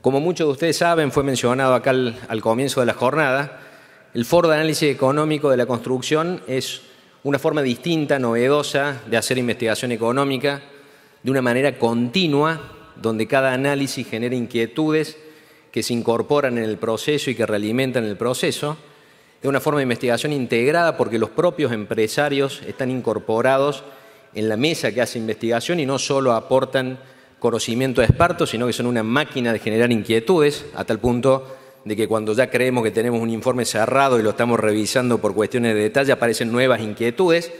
Como muchos de ustedes saben, fue mencionado acá al comienzo de la jornada, el Foro de Análisis Económico de la Construcción es una forma distinta, novedosa, de hacer investigación económica de una manera continua, donde cada análisis genera inquietudes que se incorporan en el proceso y que realimentan el proceso. Es una forma de investigación integrada porque los propios empresarios están incorporados en la mesa que hace investigación y no solo aportan conocimiento de expertos, sino que son una máquina de generar inquietudes, a tal punto de que cuando ya creemos que tenemos un informe cerrado y lo estamos revisando por cuestiones de detalle, aparecen nuevas inquietudes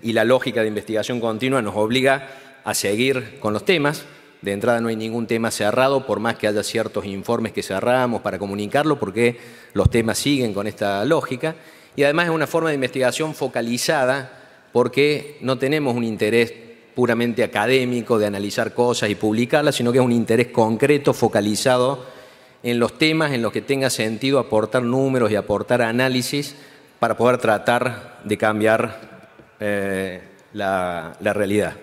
y la lógica de investigación continua nos obliga a seguir con los temas. De entrada no hay ningún tema cerrado, por más que haya ciertos informes que cerramos para comunicarlo, porque los temas siguen con esta lógica. Y además es una forma de investigación focalizada, porque no tenemos un interés puramente académico de analizar cosas y publicarlas, sino que es un interés concreto, focalizado en los temas en los que tenga sentido aportar números y aportar análisis para poder tratar de cambiar la realidad.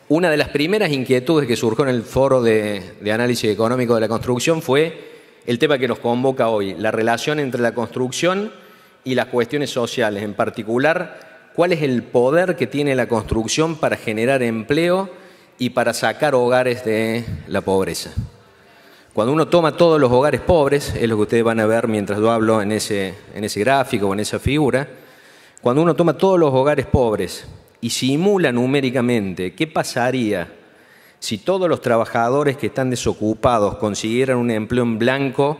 Una de las primeras inquietudes que surgió en el Foro de Análisis Económico de la Construcción fue el tema que nos convoca hoy, la relación entre la construcción y las cuestiones sociales. En particular, ¿cuál es el poder que tiene la construcción para generar empleo y para sacar hogares de la pobreza? Cuando uno toma todos los hogares pobres, es lo que ustedes van a ver mientras yo hablo en ese gráfico o en esa figura, cuando uno toma todos los hogares pobres y simula numéricamente qué pasaría si todos los trabajadores que están desocupados consiguieran un empleo en blanco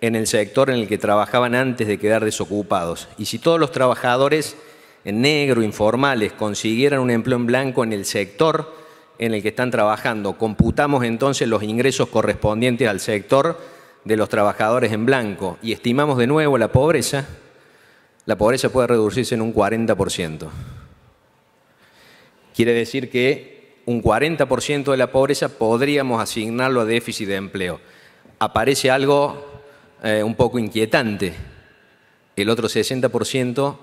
en el sector en el que trabajaban antes de quedar desocupados, y si todos los trabajadores en negro, informales, consiguieran un empleo en blanco en el sector en el que están trabajando, computamos entonces los ingresos correspondientes al sector de los trabajadores en blanco y estimamos de nuevo la pobreza puede reducirse en un 40%. Quiere decir que un 40% de la pobreza podríamos asignarlo a déficit de empleo. Aparece algo un poco inquietante. El otro 60%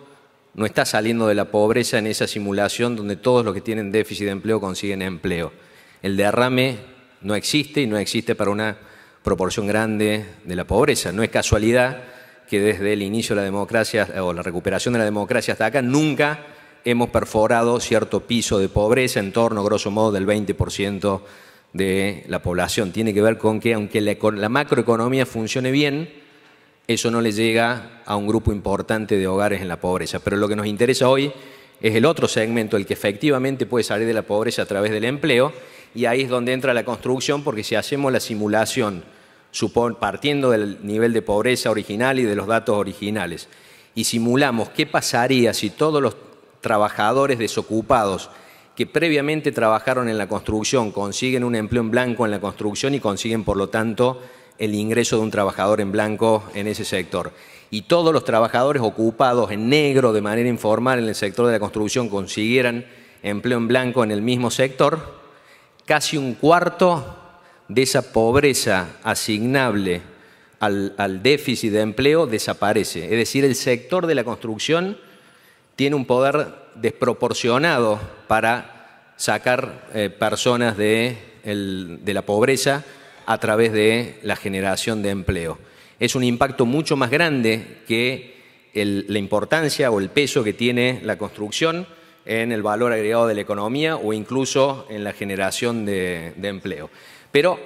no está saliendo de la pobreza en esa simulación donde todos los que tienen déficit de empleo consiguen empleo. El derrame no existe y no existe para una proporción grande de la pobreza. No es casualidad que desde el inicio de la democracia o la recuperación de la democracia hasta acá nunca hemos perforado cierto piso de pobreza en torno, grosso modo, del 20% de la población. Tiene que ver con que, aunque la macroeconomía funcione bien, eso no le llega a un grupo importante de hogares en la pobreza. Pero lo que nos interesa hoy es el otro segmento, el que efectivamente puede salir de la pobreza a través del empleo, y ahí es donde entra la construcción, porque si hacemos la simulación partiendo del nivel de pobreza original y de los datos originales, y simulamos qué pasaría si todos los trabajadores desocupados que previamente trabajaron en la construcción consiguen un empleo en blanco en la construcción y consiguen, por lo tanto, el ingreso de un trabajador en blanco en ese sector. Y todos los trabajadores ocupados en negro de manera informal en el sector de la construcción consiguieran empleo en blanco en el mismo sector, casi un cuarto de esa pobreza asignable al déficit de empleo desaparece. Es decir, el sector de la construcción tiene un poder desproporcionado para sacar personas de la pobreza a través de la generación de empleo. Es un impacto mucho más grande que la importancia o el peso que tiene la construcción en el valor agregado de la economía o incluso en la generación de empleo. Pero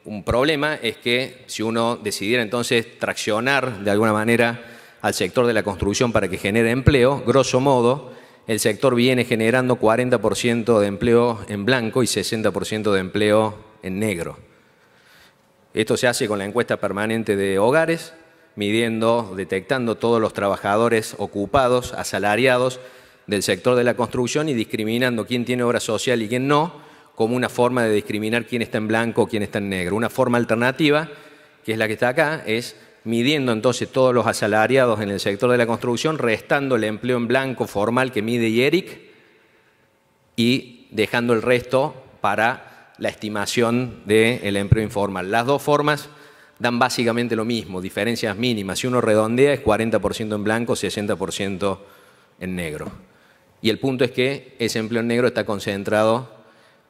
un problema es que si uno decidiera entonces traccionar de alguna manera al sector de la construcción para que genere empleo, grosso modo, el sector viene generando 40% de empleo en blanco y 60% de empleo en negro. Esto se hace con la encuesta permanente de hogares, detectando todos los trabajadores ocupados, asalariados del sector de la construcción y discriminando quién tiene obra social y quién no, como una forma de discriminar quién está en blanco o quién está en negro. Una forma alternativa, que es la que está acá, es midiendo entonces todos los asalariados en el sector de la construcción, restando el empleo en blanco formal que mide IERIC y dejando el resto para la estimación del empleo informal. Las dos formas dan básicamente lo mismo, diferencias mínimas. Si uno redondea es 40% en blanco, 60% en negro. Y el punto es que ese empleo en negro está concentrado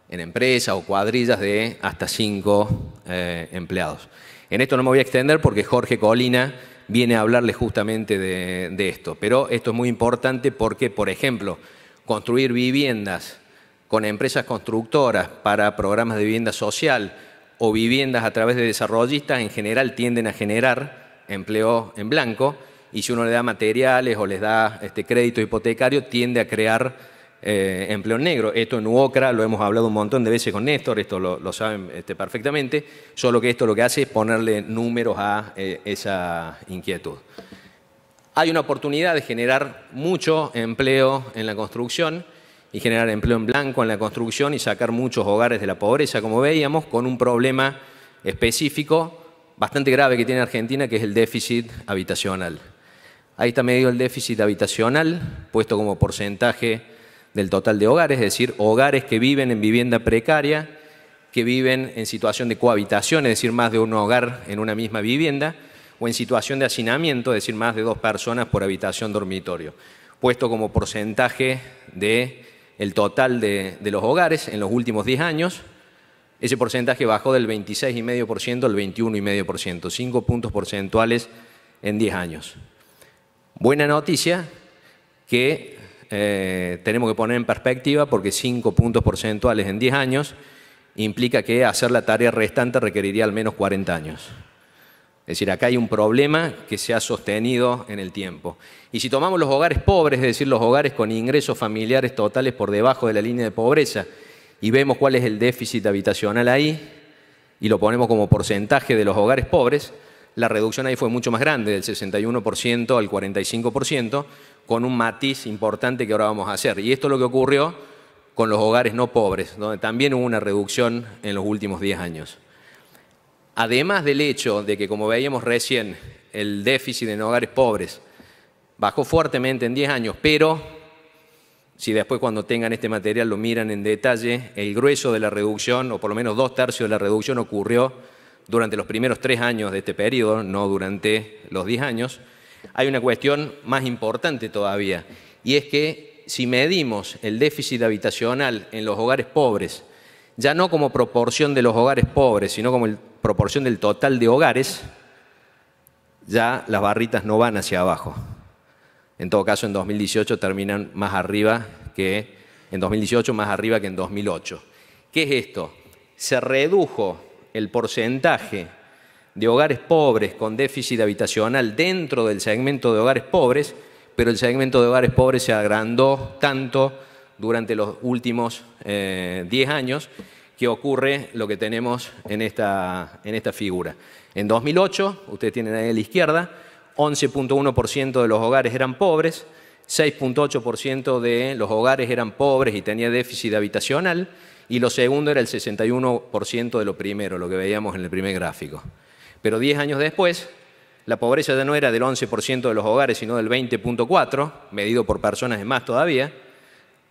en empresas o cuadrillas de hasta 5 empleados. En esto no me voy a extender porque Jorge Colina viene a hablarles justamente de esto. Pero esto es muy importante porque, por ejemplo, construir viviendas con empresas constructoras para programas de vivienda social o viviendas a través de desarrollistas en general tienden a generar empleo en blanco, y si uno le da materiales o les da crédito hipotecario tiende a crear empleo negro. Esto en UOCRA lo hemos hablado un montón de veces con Néstor, esto lo saben perfectamente, solo que esto lo que hace es ponerle números a esa inquietud. Hay una oportunidad de generar mucho empleo en la construcción y generar empleo en blanco en la construcción y sacar muchos hogares de la pobreza, como veíamos, con un problema específico bastante grave que tiene Argentina, que es el déficit habitacional. Ahí está medido el déficit habitacional, puesto como porcentaje del total de hogares, es decir, hogares que viven en vivienda precaria, que viven en situación de cohabitación, es decir, más de un hogar en una misma vivienda, o en situación de hacinamiento, es decir, más de 2 personas por habitación dormitorio, puesto como porcentaje del total de los hogares en los últimos 10 años. Ese porcentaje bajó del 26,5% al 21,5%, 5 puntos porcentuales en 10 años. Buena noticia que tenemos que poner en perspectiva porque 5 puntos porcentuales en 10 años implica que hacer la tarea restante requeriría al menos 40 años. Es decir, acá hay un problema que se ha sostenido en el tiempo. Y si tomamos los hogares pobres, es decir, los hogares con ingresos familiares totales por debajo de la línea de pobreza, y vemos cuál es el déficit habitacional ahí, y lo ponemos como porcentaje de los hogares pobres, la reducción ahí fue mucho más grande, del 61% al 45%, con un matiz importante que ahora vamos a hacer. Y esto es lo que ocurrió con los hogares no pobres, donde también hubo una reducción en los últimos 10 años. Además del hecho de que, como veíamos recién, el déficit en hogares pobres bajó fuertemente en 10 años, pero si después cuando tengan este material lo miran en detalle, el grueso de la reducción, o por lo menos 2/3 de la reducción, ocurrió durante los primeros 3 años de este periodo, no durante los 10 años. Hay una cuestión más importante todavía, y es que si medimos el déficit habitacional en los hogares pobres, ya no como proporción de los hogares pobres, sino como proporción del total de hogares, ya las barritas no van hacia abajo. En todo caso, en 2018 terminan más arriba que en 2018, más arriba que en 2008. ¿Qué es esto? Se redujo el porcentaje de hogares pobres con déficit habitacional dentro del segmento de hogares pobres, pero el segmento de hogares pobres se agrandó tanto durante los últimos 10 años que ocurre lo que tenemos en esta figura. En 2008, ustedes tienen ahí a la izquierda, 11,1% de los hogares eran pobres, 6,8% de los hogares eran pobres y tenía déficit habitacional, y lo segundo era el 61% de lo primero, lo que veíamos en el primer gráfico. Pero 10 años después, la pobreza ya no era del 11% de los hogares, sino del 20,4%, medido por personas es más todavía.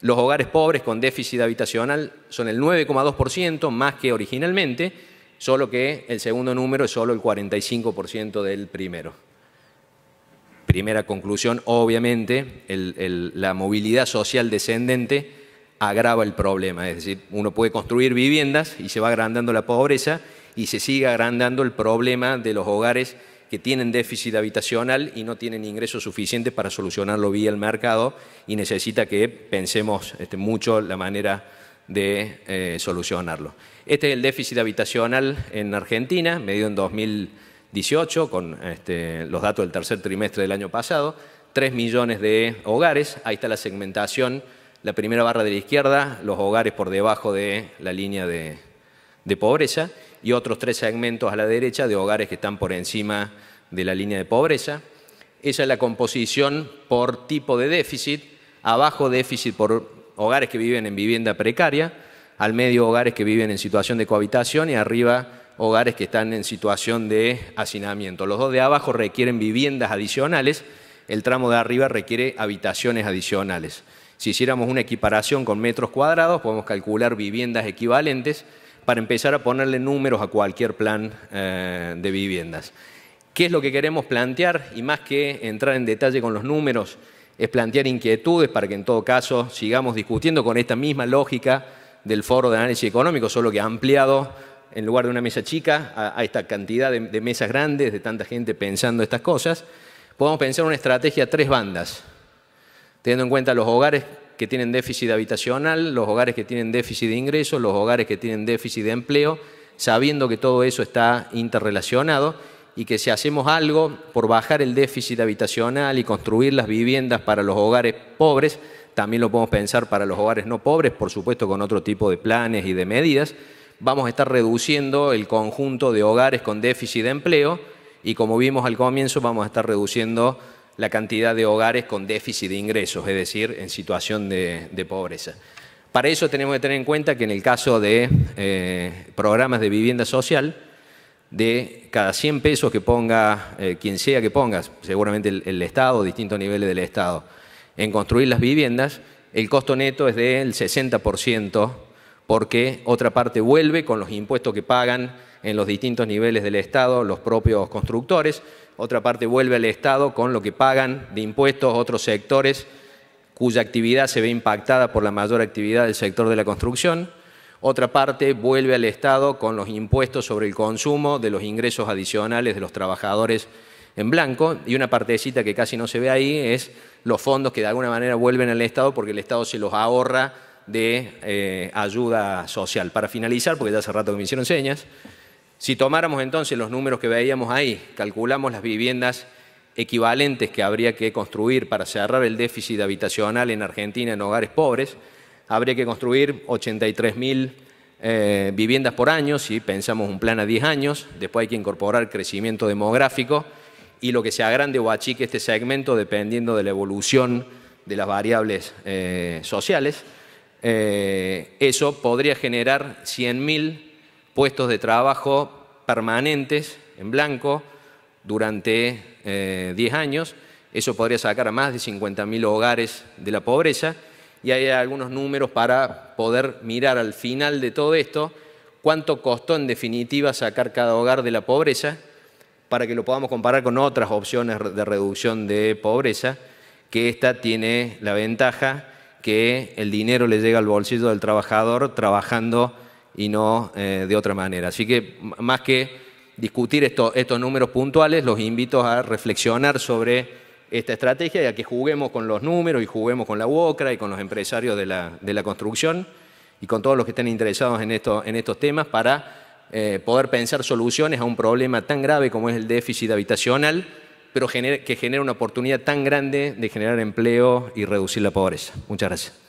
Los hogares pobres con déficit habitacional son el 9,2%, más que originalmente, solo que el segundo número es solo el 45% del primero. Primera conclusión, obviamente, la movilidad social descendente agrava el problema. Es decir, uno puede construir viviendas y se va agrandando la pobreza y se sigue agrandando el problema de los hogares que tienen déficit habitacional y no tienen ingresos suficientes para solucionarlo vía el mercado, y necesita que pensemos mucho la manera de solucionarlo. Este es el déficit habitacional en Argentina, medido en 2018, con los datos del tercer trimestre del año pasado, 3 millones de hogares. Ahí está la segmentación, la primera barra de la izquierda, los hogares por debajo de la línea de pobreza, y otros 3 segmentos a la derecha de hogares que están por encima de la línea de pobreza. Esa es la composición por tipo de déficit: abajo déficit por hogares que viven en vivienda precaria, al medio hogares que viven en situación de cohabitación y arriba hogares que están en situación de hacinamiento. Los dos de abajo requieren viviendas adicionales, el tramo de arriba requiere habitaciones adicionales. Si hiciéramos una equiparación con metros cuadrados, podemos calcular viviendas equivalentes para empezar a ponerle números a cualquier plan de viviendas. ¿Qué es lo que queremos plantear? Y más que entrar en detalle con los números, es plantear inquietudes para que en todo caso sigamos discutiendo con esta misma lógica del Foro de Análisis Económico, solo que ampliado en lugar de una mesa chica a esta cantidad de mesas grandes, de tanta gente pensando estas cosas. Podemos pensar una estrategia a 3 bandas, teniendo en cuenta los hogares que tienen déficit habitacional, los hogares que tienen déficit de ingresos, los hogares que tienen déficit de empleo, sabiendo que todo eso está interrelacionado y que si hacemos algo por bajar el déficit habitacional y construir las viviendas para los hogares pobres, también lo podemos pensar para los hogares no pobres, por supuesto con otro tipo de planes y de medidas, vamos a estar reduciendo el conjunto de hogares con déficit de empleo y, como vimos al comienzo, vamos a estar reduciendo la cantidad de hogares con déficit de ingresos, es decir, en situación de pobreza. Para eso tenemos que tener en cuenta que en el caso de programas de vivienda social, de cada 100 pesos que ponga, quien sea que ponga, seguramente el Estado, distintos niveles del Estado, en construir las viviendas, el costo neto es del 60%, porque otra parte vuelve con los impuestos que pagan en los distintos niveles del Estado los propios constructores, otra parte vuelve al Estado con lo que pagan de impuestos otros sectores cuya actividad se ve impactada por la mayor actividad del sector de la construcción, otra parte vuelve al Estado con los impuestos sobre el consumo de los ingresos adicionales de los trabajadores en blanco, y una partecita que casi no se ve ahí es los fondos que de alguna manera vuelven al Estado porque el Estado se los ahorra de ayuda social. Para finalizar, porque ya hace rato que me hicieron señas, si tomáramos entonces los números que veíamos ahí, calculamos las viviendas equivalentes que habría que construir para cerrar el déficit habitacional en Argentina en hogares pobres, habría que construir 83.000 viviendas por año, si pensamos un plan a 10 años, después hay que incorporar crecimiento demográfico y lo que se agrande o achique este segmento dependiendo de la evolución de las variables sociales. Eso podría generar 100.000 puestos de trabajo permanentes en blanco durante 10 años. Eso podría sacar a más de 50.000 hogares de la pobreza, y hay algunos números para poder mirar al final de todo esto cuánto costó en definitiva sacar cada hogar de la pobreza, para que lo podamos comparar con otras opciones de reducción de pobreza, que esta tiene la ventaja que el dinero le llega al bolsillo del trabajador trabajando y no de otra manera. Así que más que discutir estos números puntuales, los invito a reflexionar sobre esta estrategia y a que juguemos con los números y juguemos con la UOCRA y con los empresarios de la construcción y con todos los que estén interesados en estos temas para poder pensar soluciones a un problema tan grave como es el déficit habitacional, pero que genera una oportunidad tan grande de generar empleo y reducir la pobreza. Muchas gracias.